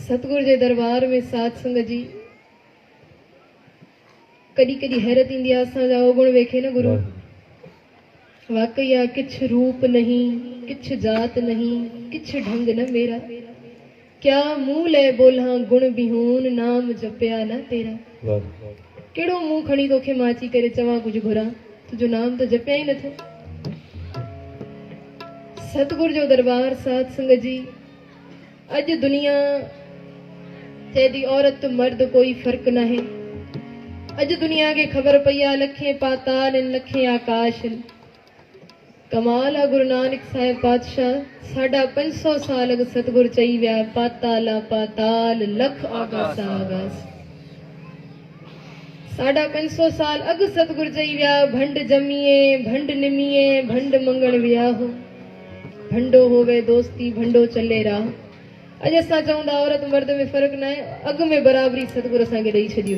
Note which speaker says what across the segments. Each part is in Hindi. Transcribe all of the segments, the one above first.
Speaker 1: सतगुरु जे दरबार में साध संगत जी कदी कदी हैरत इंदी असांजा अवगुण वेखे न गुरु वाकई आ किछ रूप नहीं किछ जात नहीं किछ ढंग न मेरा क्या मूल है बोला गुण बिहून नाम जपया न तेरा केड़ो मुंह खणी तोखे माची करे चवा कुछ घुरा तुझो नाम तो जपया ही नथो। सतगुरु जो दरबार साध संगत जी अज दुनिया चेदी औरत मर्द कोई फर्क ना है। अज दुनिया के खबर पई आ लखे पाताल इन लखे आकाश कमाल आ गुरु नानक साहिब पातशाह साढ़ा 500 साल अग सतगुरु चई विया पाताला पाताल लख आगास आगास। साढ़ा 500 साल अग सतगुरु चई विया भंड जमीए भंड निमीए भंड मंगण विया हो भंडो होवे दोस्ती भंडो चले राह। अज असां चऊं औरत मर्द में फर्क ना है अग में बराबरी सतगुरु असांखे ॾेई छॾियो।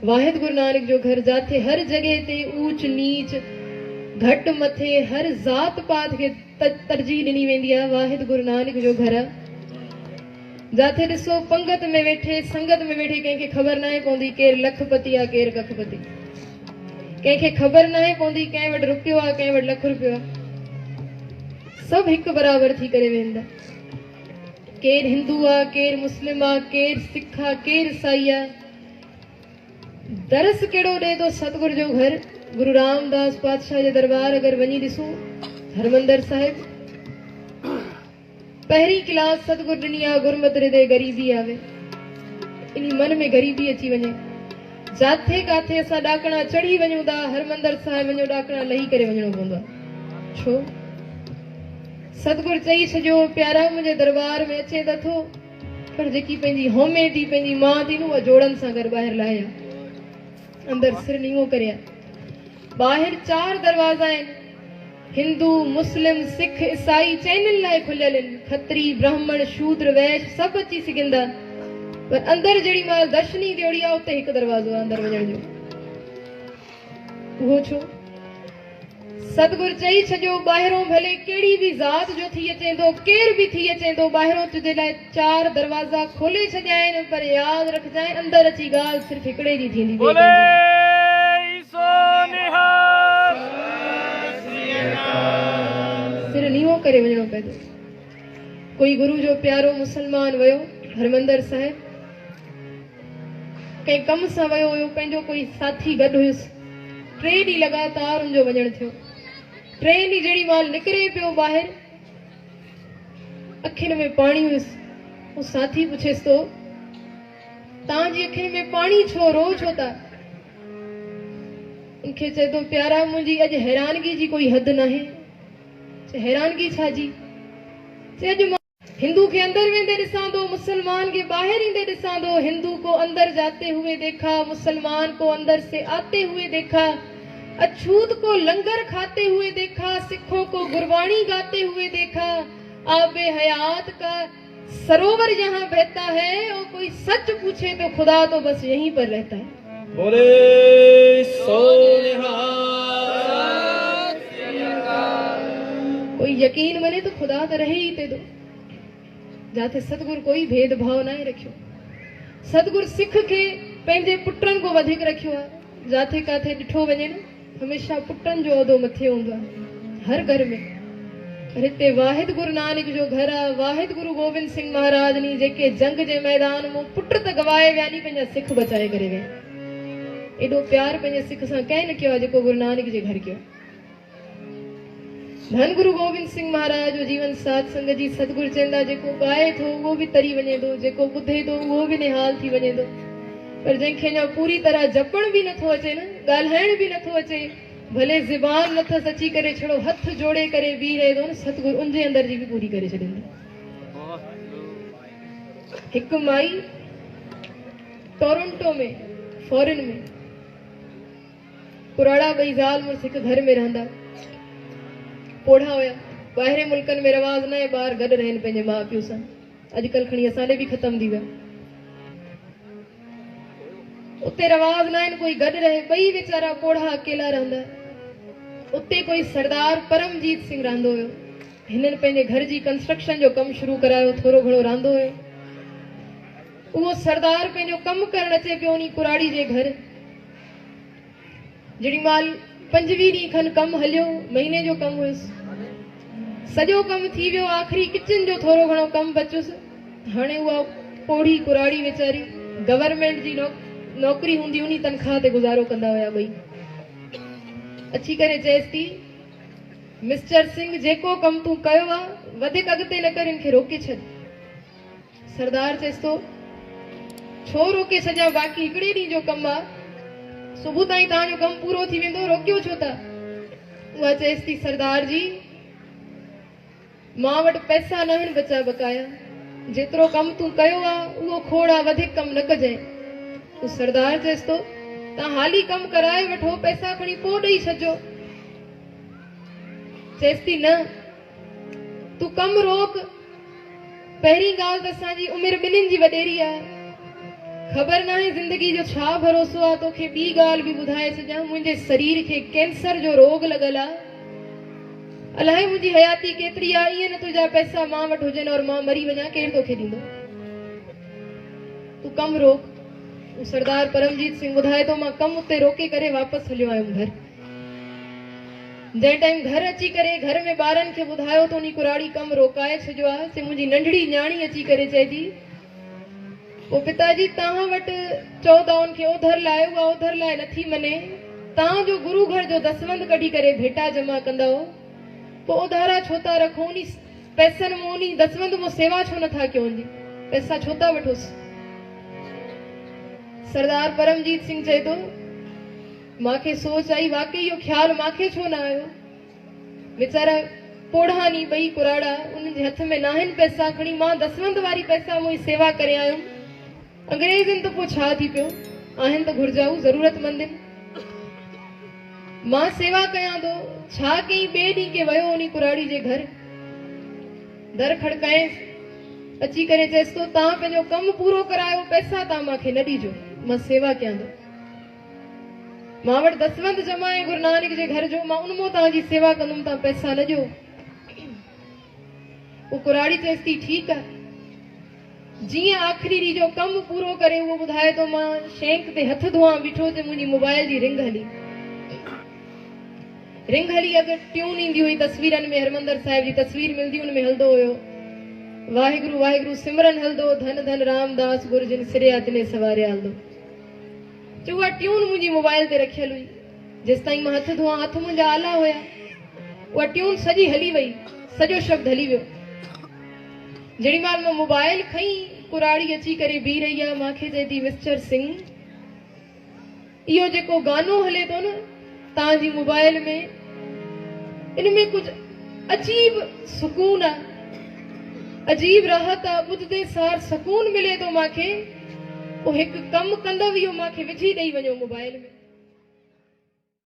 Speaker 1: वाहिद गुरु नानक जो घर जाते हर जगह ते ऊंच नीच घट मथे हर जात पात के तरजीह ॾिनी वेंदी आहे। वाहिद गुरु नानक जो घर जाते ॾिसो पंगत में वेठे संगत में वेठे कंहिंखे ख़बर न आहे पवंदी केर लखपति आहे केर कखपति। कंहिंखे ख़बर न आहे पवंदी कंहिं वटि रुपयो आहे कंहिं वटि लख रुपयो आहे। सभु हिकु बराबरि थी करे वेंदा। केर हिंदू आहे केर मुस्लिम आहे केर सिख आहे केर ईसाई आहे। दरस केड़ो ॾे थो सतगुरु जो घर गुरु रामदास पातशाह जे दरबार अगर वञी ॾिसूं हरमंदर साहिब पहिरीं क्लास सतगुरु ॾिनी आहे गुरमत हृदय गरीबी आवे इन मन में गरीबी अची वञे। जाथे काथे असां ॾाकणा चढ़ी वञूं था हरमंदर साहिब वञो ॾाकणा लही करे वञणो पवंदो आहे। छो सतगुरु चई छॾियो प्यारा मुंहिंजे दरबार में अचे त थो पर जेकी पंहिंजी होमे थी पंहिंजी मां थी न उहा जोड़नि सां गॾु ॿाहिरि लाहिया अंदर सिर नीवो करिया। ॿाहिरि 4 दरवाज़ा आहिनि हिंदू मुस्लिम सिख ईसाई चइनिनि लाइ खुलियल आहिनि। खत्री ब्राह्मण शूद्र वैश्य सभु अची सघंदा पर अंदर जहिड़ी महिल दर्शनी ॾियोड़ी आहे उते हिकु दरवाज़ो आहे अंदर वञण जो। उहो छो सतगुरु चई छॾियो ॿाहिरों भले कहिड़ी बि ज़ात जो थी अचे थो केर बि थी अचे थो ॿाहिरों तुंहिंजे लाइ 4 दरवाज़ा खोले छॾिया आहिनि पर यादि रखजांइ अंदर अची ॻाल्हि सिर्फ़ु हिकिड़े जी थींदी। सिर नीवो करे वञणो पए थो। कोई गुरु जो प्यारो मुसलमान वियो हरमंदर साहिब कंहिं कम सां वियो हुयो पंहिंजो कोई साथी गॾु हुयुसि 3 ॾींहं लगातार उनजो वञणु थियो। 3 ॾींहं जहिड़ी महिल निकिरे पियो ॿाहिरि अखियुनि में पाणी हुयुसि। उहो साथी पुछेसि थो तव्हांजी अखियुनि में पाणी छो रो छो था। उनखे चए थो प्यारा मुंहिंजी अॼु हैरानगी जी कोई हद न आहे। हैरानगी छा जी चए अॼु मां हिंदू के अंदर वेंदे ॾिसां थो मुसलमान के बाहर ईंदे ॾिसां थो। हिंदू को अंदर जाते हुए देखा मुसलमान को अंदर से आते हुए देखा अछूत को लंगर खाते हुए देखा सिखों को गुरबाणी गाते हुए देखा। आबे हयात का सरोवर यहाँ बहता है और कोई सच पूछे तो खुदा तो बस यहीं पर रहता है।
Speaker 2: बोले
Speaker 1: कोई यकीन मने तो खुदा तो रहे ही ते दो। जाते सतगुरु कोई भेदभाव ना रखियो। सतगुरु सिख के पंहिंजे पुटनि को वधीक रखियो आहे। जाते काथे ॾिठो वञे न हमेशा पुटनि जो उहिदो मथे हूंदो आहे हर घर में। पर हिते वाहिद गुरु नानक जो घर आहे। वाहिद गुरु गोविंद सिंह महाराज नी जेके जंग जे मैदान में पुट त गवाए विया नी पंहिंजा सिख बचाए करे विया। एॾो प्यार पंहिंजे सिख सां कंहिं न कयो आहे जेको गुरु नानक जे घर कयो। धन गुरु गोविंद सिंह महाराज जो जीवन साध संगत जी सतगुरु चवंदा जेको ॻाए थो उहो बि तरी वञे थो जेको ॿुधे थो उहो बि निहाल थी वञे थो। पर जंहिंखे अञा पूरी तरह जपण बि नथो अचे न ॻाल्हाइण बि नथो अचे भले ज़बान नथस अची करे छड़ो हथ जोड़े करे बीह रहे थो न सतगुरु उनजे अंदर जी बि पूरी करे छॾींदा। हिकु माई टोरंटो में फॉरेन में पुराड़ा 2 ज़ाल मुड़ुस हिकु घर में रहंदा पोढ़ा हुया। ॿाहिरे मुल्कनि में रवाज़ न आहे ॿार गॾु रहनि पंहिंजे माउ पीउ सां। अॼुकल्ह खणी असांजे बि ख़तम थी विया। उते रवाज़ न आहिनि कोई गॾु रहे 2 वीचारा पोढ़ा अकेला रहंदा। उते कोई सरदार परमजीत सिंह रहंदो हुयो। हिननि पंहिंजे घर जी कंस्ट्रक्शन जो कमु शुरू करायो थोरो घणो रहंदो हुयो वो सरदार पंहिंजो कम करण अचे पियो उन कुराड़ी जे घर। जड़ी माल 25 ॾींहं खन कम हलियो, महीने जो कम हुयुसि, सॼो कम थी वियो, आखिरी किचन जो थोरो घणो कम बचुसि। हाणे उहा पोड़ी कुराड़ी वीचारी गवर्नमेंट जी नौकरी हूंदी, उन तनख़्वाह ते गुज़ारो कंदा हुया ॿई। अची करे चएसि थी, मिस्टर सिंह जेको कम तूं कयो आहे वधीक अॻिते न कर, इनखे रोके छॾ। सरदार चएसि थो, छो रोके छॾियां, बाक़ी हिकिड़े ॾींहं जो कमु आहे, सुबुह ताईं तव्हांजो कमु पूरो थी वेंदो, रोकियो छो था? उहा चएसि थी, सरदार जी मां वटि पैसा न आहिनि बचा बकाया, जेतिरो कमु तूं कयो आहे उहो खोड़ आहे, वधीक कमु न कजांइ। सरदार चएसि थो, तव्हां हाली कमु कराए वठो, पैसा खणी पोइ ॾेई छॾिजो। चएसि थी, न तूं कमु रोक। पहिरीं ॻाल्हि त असांजी उमिरि ॿिन्हिनि जी वॾेरी आहे, ख़बर नाहे ज़िंदगी जो छा भरोसो आहे। तोखे ॿी ॻाल्हि बि ॿुधाए छॾियां, मुंहिंजे शरीर खे कैंसर जो रोग लॻल आहे, अलाए मुंहिंजी हयाती केतिरी आहे। ईअं न तुंहिंजा पैसा मां वटि हुजनि और मां मरी वञा, केरु तोखे ॾींदो? तूं कमु रोक। सरदार परमजीत सिंह ॿुधाए थो, मां कमु उते रोके करे वापसि हलियो आयुमि घर। जंहिं टाइम घर अची करे घर में ॿारनि खे ॿुधायो त उन कुराड़ी कमु रोकाए छॾियो आहे, से मुंहिंजी नंढड़ी न्याणी अची करे चए थी, पोइ पिताजी तव्हां वटि चओ था उनखे ओधर लाइ, उहा ओधर लाइ नथी मञे, तव्हांजो गुरू घर जो दसवंध कढी करे भेटा जमा कंदव, पोइ ओधारा छो था रखो? उन पैसनि में उन दसवंध में सेवा छो नथा कयो? उनजी पैसा छो था वठोसि? सरदार परमजीत सिंह चए थो, मांखे सोच आई, वाकई इहो ख्याल मांखे छो न आयो? वीचारा पोढ़ानी ॿई कुराड़ा, उन्हनि जे हथ में न आहिनि पैसा, खणी मां दसवंध वारी पैसा मुंहिंजी सेवा करे आयुमि। अंग्रेज़नि त पोइ छा थी पियो, आहिनि त घुर्जाऊ ज़रूरतमंद आहिनि, मां सेवा कयां थो, छा कई? ॿिए ॾींहं के वियो उन कुराड़ी जे घर, दर खड़काएसि, अची करे चएसि थो, तव्हां पंहिंजो कमु पूरो करायो, पैसा तव्हां मूंखे न ॾिजो, मां सेवा कयां थो, मां वटि दसवंध जमा आहे गुरु नानक जे घर जो, मां उन मां तव्हांजी सेवा कंदुमि, तव्हां पैसा न ॾियो। वो कुराड़ी चएसि थी, ठीकु आहे। जीअं आख़िरी ॾींहं जो कमु पूरो करे उहो ॿुधाए थो, मां शेंक ते हथ धोआं बीठो ते मुंहिंजी मोबाइल जी रिंग हली। रिंग हली, अगरि ट्यून ईंदी हुई तस्वीरनि में, हरमंदर साहिब जी तस्वीर मिलंदी, हुन में हलंदो हुयो, वाहिगुरु वाहिगुरु सिमरन हलंदो, धन धन रामदास गुरु जिन सिरे अतने सवारिया हलंदो। जो उहा ट्यून मुंहिंजी मोबाइल ते रखियल हुई, जेसि ताईं मां हथ धोआं, हथ मुंहिंजा आला हुया, उहा ट्यून सॼी हली वई, सॼो शब्द हली वियो। जेॾी महिल मां मोबाइल खई, कुराड़ी अची करे बीह रही आहे, मूंखे चए थी, मिस्टर सिंह इहो जेको गानो हले थो न तव्हांजी मोबाइल में, इन में कुझु अजीब सुकून आहे, अजीब राहत आहे, ॿुधदे सार सुकून मिले थो मूंखे, पोइ हिकु कमु कंदव, इहो मूंखे विझी ॾेई वञो मोबाइल में।